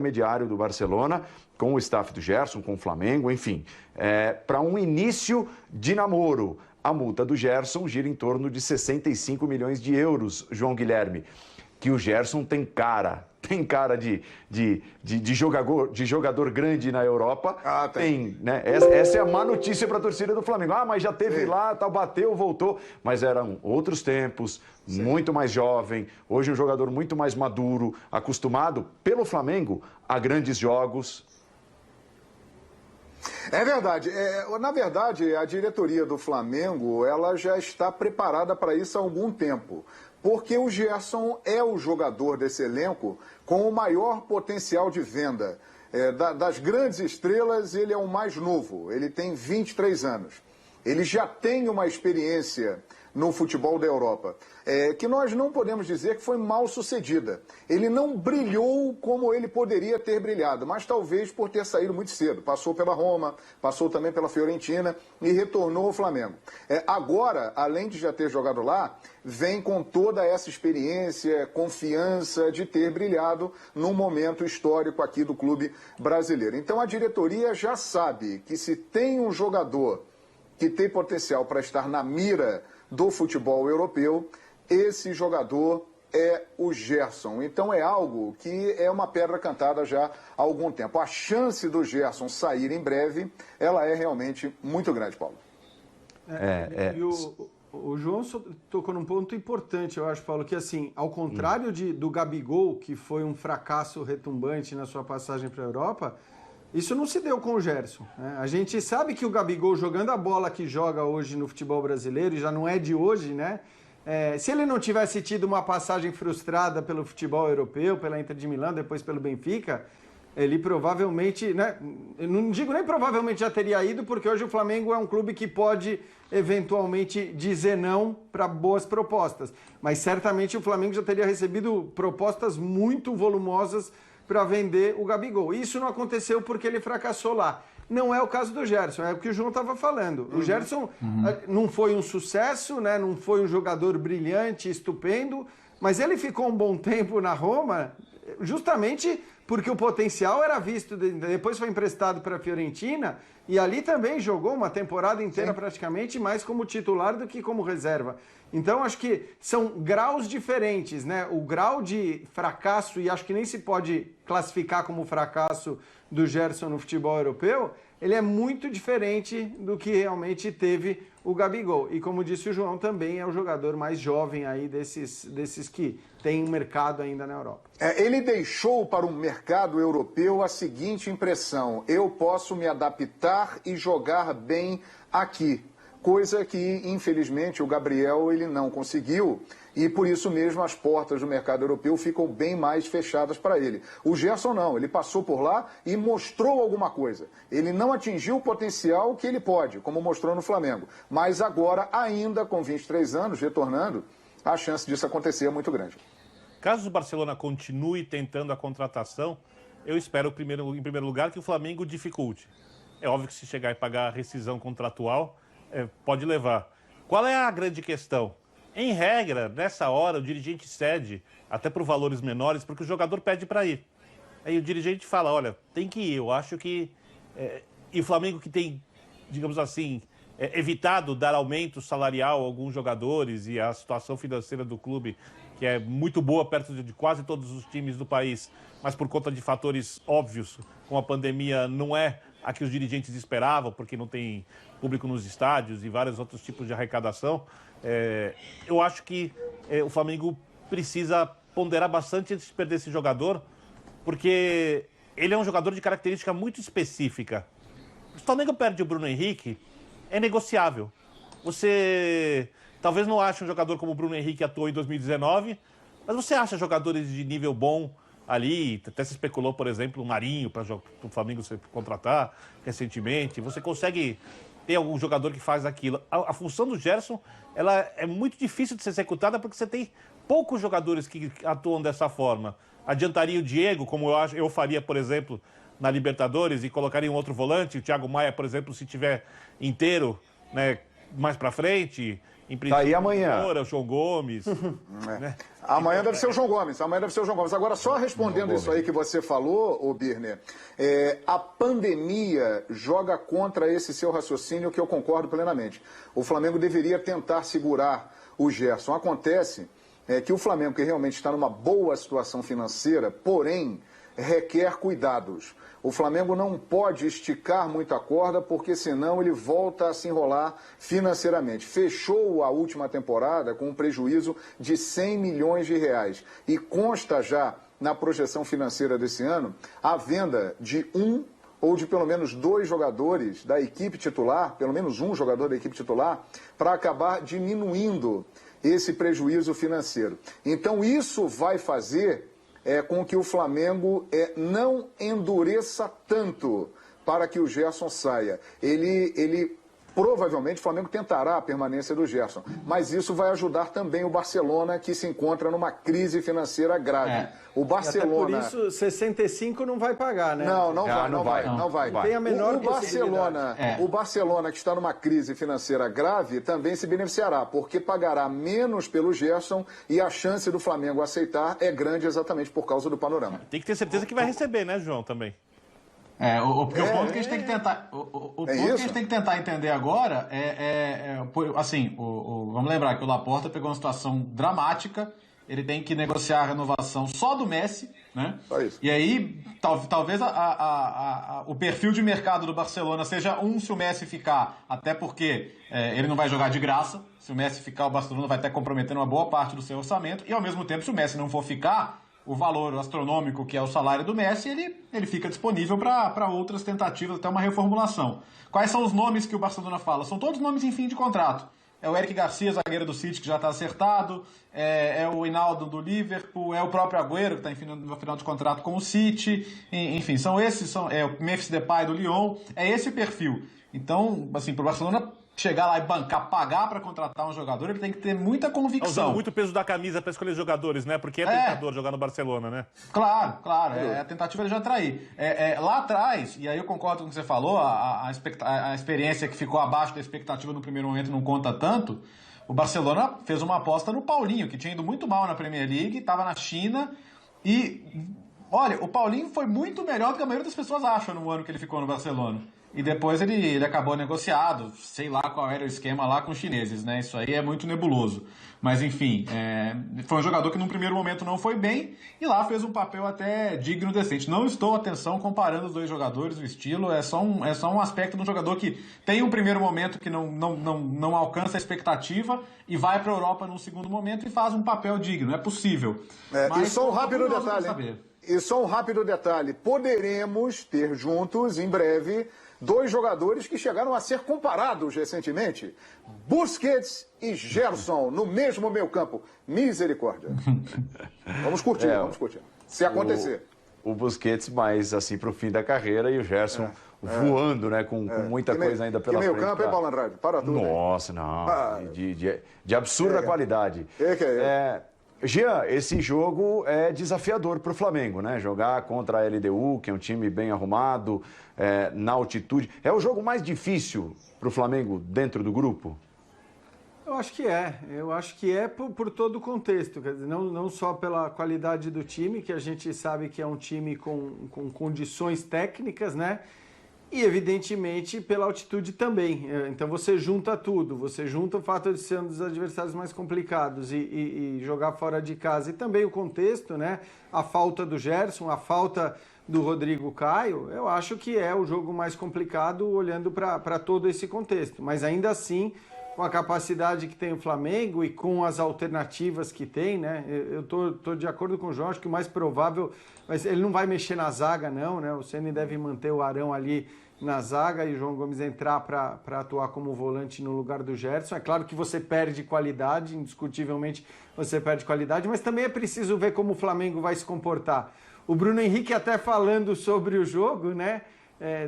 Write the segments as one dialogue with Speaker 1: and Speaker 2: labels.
Speaker 1: intermediário do Barcelona, com o staff do Gerson, com o Flamengo, enfim, para um início de namoro. A multa do Gerson gira em torno de 65 milhões de euros, João Guilherme, que o Gerson tem cara de jogador grande na Europa. Tem, né? Essa é a má notícia para a torcida do Flamengo. Mas já teve lá, tal, bateu, voltou. Mas eram outros tempos, muito mais jovem. Hoje um jogador muito mais maduro, acostumado pelo Flamengo a grandes jogos.
Speaker 2: É verdade. Na verdade, a diretoria do Flamengo, ela já está preparada para isso há algum tempo. Porque o Gerson é o jogador desse elenco com o maior potencial de venda. Das grandes estrelas, ele é o mais novo, ele tem 23 anos. Ele já tem uma experiência no futebol da Europa, que nós não podemos dizer que foi mal sucedida. Ele não brilhou como ele poderia ter brilhado, mas talvez por ter saído muito cedo. Passou pela Roma, passou também pela Fiorentina e retornou ao Flamengo. Agora, além de já ter jogado lá, vem com toda essa experiência, confiança de ter brilhado num momento histórico aqui do clube brasileiro. Então a diretoria já sabe que se tem um jogador que tem potencial para estar na mira do futebol europeu, esse jogador é o Gerson. Então é algo que é uma pedra cantada já há algum tempo. A chance do Gerson sair em breve, ela é realmente muito grande, Paulo.
Speaker 3: E o João tocou num ponto importante, eu acho, Paulo, que assim, ao contrário do Gabigol, que foi um fracasso retumbante na sua passagem para a Europa, isso não se deu com o Gerson, né? A gente sabe que o Gabigol, jogando a bola que joga hoje no futebol brasileiro, e já não é de hoje, né? Se ele não tivesse tido uma passagem frustrada pelo futebol europeu, pela Inter de Milão, depois pelo Benfica, ele provavelmente, né? Eu não digo nem provavelmente já teria ido, porque hoje o Flamengo é um clube que pode eventualmente dizer não para boas propostas. Mas certamente o Flamengo já teria recebido propostas muito volumosas para vender o Gabigol. Isso não aconteceu porque ele fracassou lá. Não é o caso do Gerson, é o que o João estava falando. O Gerson não foi um sucesso, né? Não foi um jogador brilhante, estupendo, mas ele ficou um bom tempo na Roma justamente porque o potencial era visto. Depois foi emprestado para a Fiorentina e ali também jogou uma temporada inteira praticamente mais como titular do que como reserva. Então, acho que são graus diferentes, né? O grau de fracasso, e acho que nem se pode classificar como fracasso do Gerson no futebol europeu, ele é muito diferente do que realmente teve o Gabigol. E como disse o João, também é o jogador mais jovem aí desses que tem um mercado ainda na Europa.
Speaker 2: Ele deixou para o mercado europeu a seguinte impressão: eu posso me adaptar e jogar bem aqui. Coisa que, infelizmente, o Gabriel ele não conseguiu e, por isso mesmo, as portas do mercado europeu ficam bem mais fechadas para ele. O Gerson não, ele passou por lá e mostrou alguma coisa. Ele não atingiu o potencial que ele pode, como mostrou no Flamengo. Mas agora, ainda com 23 anos, retornando, a chance disso acontecer é muito grande.
Speaker 4: Caso o Barcelona continue tentando a contratação, eu espero, em primeiro lugar, que o Flamengo dificulte. É óbvio que se chegar e pagar a rescisão contratual, pode levar. Qual é a grande questão? Em regra, nessa hora, o dirigente cede até por valores menores, porque o jogador pede para ir. Aí o dirigente fala, olha, tem que ir. Eu acho que... E o Flamengo que tem, digamos assim, evitado dar aumento salarial a alguns jogadores e a situação financeira do clube, que é muito boa perto de quase todos os times do país, mas por conta de fatores óbvios, com a pandemia, não é a que os dirigentes esperavam, porque não tem público nos estádios e vários outros tipos de arrecadação. Eu acho que o Flamengo precisa ponderar bastante antes de perder esse jogador, porque ele é um jogador de característica muito específica. Se o Flamengo perde o Bruno Henrique, é negociável. Você talvez não ache um jogador como o Bruno Henrique atuou em 2019, mas você acha jogadores de nível bom ali, até se especulou, por exemplo, o Marinho para o Flamengo se contratar recentemente. Você consegue ter algum jogador que faz aquilo. A função do Gerson, ela é muito difícil de ser executada porque você tem poucos jogadores que atuam dessa forma. Adiantaria o Diego, como eu faria, por exemplo, na Libertadores, e colocaria um outro volante, o Thiago Maia, por exemplo, se tiver inteiro, né, mais para frente. Em
Speaker 1: princípio, tá aí amanhã.
Speaker 4: O João Gomes.
Speaker 2: Né? Amanhã deve ser o João Gomes. Agora, só respondendo isso aí que você falou, ô Birner, a pandemia joga contra esse seu raciocínio, que eu concordo plenamente. O Flamengo deveria tentar segurar o Gerson. Acontece que o Flamengo, que realmente está numa boa situação financeira, porém, requer cuidados. O Flamengo não pode esticar muito a corda, porque senão ele volta a se enrolar financeiramente. Fechou a última temporada com um prejuízo de 100 milhões de reais. E consta já na projeção financeira desse ano a venda de um ou de pelo menos 2 jogadores da equipe titular, pelo menos um jogador da equipe titular, para acabar diminuindo esse prejuízo financeiro. Então isso vai fazer com que o Flamengo não endureça tanto para que o Gerson saia. Ele provavelmente, o Flamengo tentará a permanência do Gerson, mas isso vai ajudar também o Barcelona, que se encontra numa crise financeira grave. O Barcelona...
Speaker 3: E até por isso, 65 não vai pagar, né?
Speaker 2: Não vai.
Speaker 3: Tem a menor
Speaker 2: o Barcelona, que está numa crise financeira grave, também se beneficiará, porque pagará menos pelo Gerson e a chance do Flamengo aceitar é grande exatamente por causa do panorama.
Speaker 4: Tem que ter certeza que vai receber, né, João, também?
Speaker 5: Porque o ponto que a gente tem que tentar, que a gente tem que tentar entender agora vamos lembrar que o Laporta pegou uma situação dramática, ele tem que negociar a renovação só do Messi, né?
Speaker 2: Só isso.
Speaker 5: E aí talvez o perfil de mercado do Barcelona seja se o Messi ficar, até porque ele não vai jogar de graça. Se o Messi ficar, o Barcelona vai estar comprometendo uma boa parte do seu orçamento, e ao mesmo tempo, se o Messi não for ficar, o valor astronômico que é o salário do Messi, ele fica disponível para outras tentativas, até uma reformulação. Quais são os nomes que o Barcelona fala? São todos nomes em fim de contrato. É o Eric Garcia, zagueiro do City, que já está acertado, é o Hinaldo do Liverpool, é o próprio Agüero, que está no final de contrato com o City, enfim, é o Memphis Depay do Lyon, é esse perfil. Então, assim, para o Barcelona chegar lá e bancar, pagar para contratar um jogador, ele tem que ter muita convicção.
Speaker 4: Usando muito peso da camisa para escolher jogadores, né? Porque é tentador jogar no Barcelona, né?
Speaker 5: Claro. É a tentativa de já atrair. Lá atrás, e aí eu concordo com o que você falou, a experiência que ficou abaixo da expectativa no primeiro momento não conta tanto. O Barcelona fez uma aposta no Paulinho, que tinha ido muito mal na Premier League, estava na China e... Olha, o Paulinho foi muito melhor do que a maioria das pessoas acham no ano que ele ficou no Barcelona. E depois ele acabou negociado, sei lá qual era o esquema lá com os chineses, né? Isso aí é muito nebuloso. Mas, enfim, foi um jogador que num primeiro momento não foi bem e lá fez um papel até digno, decente. Não estou, atenção, comparando os dois jogadores, o estilo, é só um aspecto de um jogador que tem um primeiro momento que não alcança a expectativa e vai para a Europa num segundo momento e faz um papel digno. É possível.
Speaker 2: E só um rápido detalhe. Poderemos ter juntos, em breve, 2 jogadores que chegaram a ser comparados recentemente. Busquets e Gerson, no mesmo meio-campo. Misericórdia. Vamos curtir. Se acontecer.
Speaker 1: O Busquets mais, assim, pro fim da carreira e o Gerson voando, né? Com muita coisa ainda pela frente.
Speaker 2: Que meio-campo, hein, Paulo Andrade? Para tudo.
Speaker 1: Nossa, não. De absurda qualidade. Jean, esse jogo é desafiador para o Flamengo, né? Jogar contra a LDU, que é um time bem arrumado, na altitude. É o jogo mais difícil para o Flamengo dentro do grupo?
Speaker 3: Eu acho que é. Eu acho que é por todo o contexto. Quer dizer, não só pela qualidade do time, que a gente sabe que é um time com condições técnicas, né? E, evidentemente, pela altitude também. Então, você junta tudo. Você junta o fato de ser um dos adversários mais complicados e jogar fora de casa. E também o contexto, né? A falta do Gerson, a falta do Rodrigo Caio. Eu acho que é o jogo mais complicado olhando para todo esse contexto. Mas, ainda assim, com a capacidade que tem o Flamengo e com as alternativas que tem, né? Eu tô de acordo com o João, acho que o mais provável... Mas ele não vai mexer na zaga, não, né? O Ceni deve manter o Arão ali na zaga e o João Gomes entrar para atuar como volante no lugar do Gerson. É claro que você perde qualidade, indiscutivelmente você perde qualidade, mas também é preciso ver como o Flamengo vai se comportar. O Bruno Henrique, até falando sobre o jogo, né?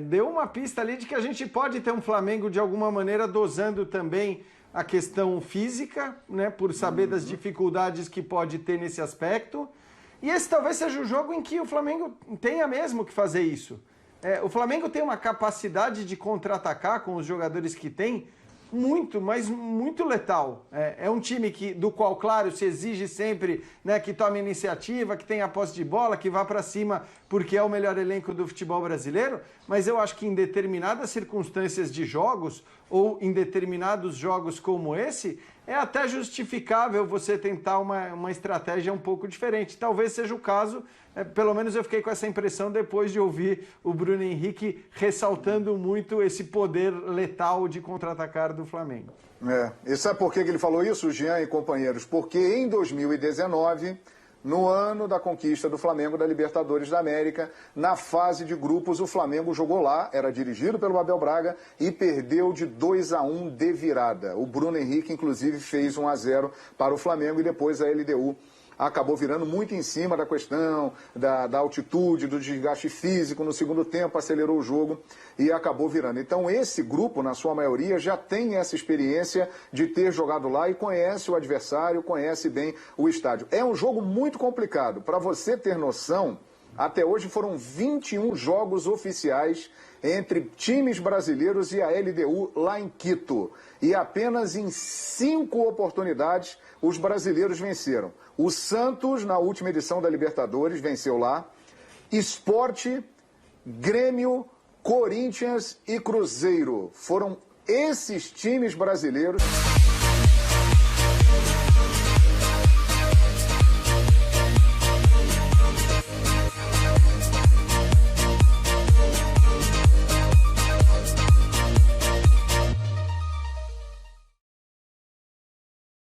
Speaker 3: Deu uma pista ali de que a gente pode ter um Flamengo de alguma maneira dosando também a questão física, né? Por saber das dificuldades que pode ter nesse aspecto. E esse talvez seja o jogo em que o Flamengo tenha mesmo que fazer isso. O Flamengo tem uma capacidade de contra-atacar com os jogadores que tem muito, mas muito letal. É um time do qual, claro, se exige sempre, né, que tome iniciativa, que tenha posse de bola, que vá para cima, porque é o melhor elenco do futebol brasileiro, mas eu acho que em determinadas circunstâncias de jogos, ou em determinados jogos como esse, é até justificável você tentar uma estratégia um pouco diferente. Talvez seja o caso, pelo menos eu fiquei com essa impressão depois de ouvir o Bruno Henrique ressaltando muito esse poder letal de contra-atacar do Flamengo.
Speaker 2: E sabe por que ele falou isso, Jean e companheiros? Porque em 2019, no ano da conquista do Flamengo da Libertadores da América, na fase de grupos, o Flamengo jogou lá, era dirigido pelo Abel Braga e perdeu de 2-1 de virada. O Bruno Henrique, inclusive, fez 1-0 para o Flamengo e depois a LDU acabou virando muito em cima da questão da altitude, do desgaste físico. No segundo tempo acelerou o jogo e acabou virando. Então esse grupo, na sua maioria, já tem essa experiência de ter jogado lá e conhece o adversário, conhece bem o estádio. É um jogo muito complicado. Para você ter noção, até hoje foram 21 jogos oficiais entre times brasileiros e a LDU lá em Quito. E apenas em 5 oportunidades os brasileiros venceram. O Santos, na última edição da Libertadores, venceu lá. Sport, Grêmio, Corinthians e Cruzeiro. Foram esses times brasileiros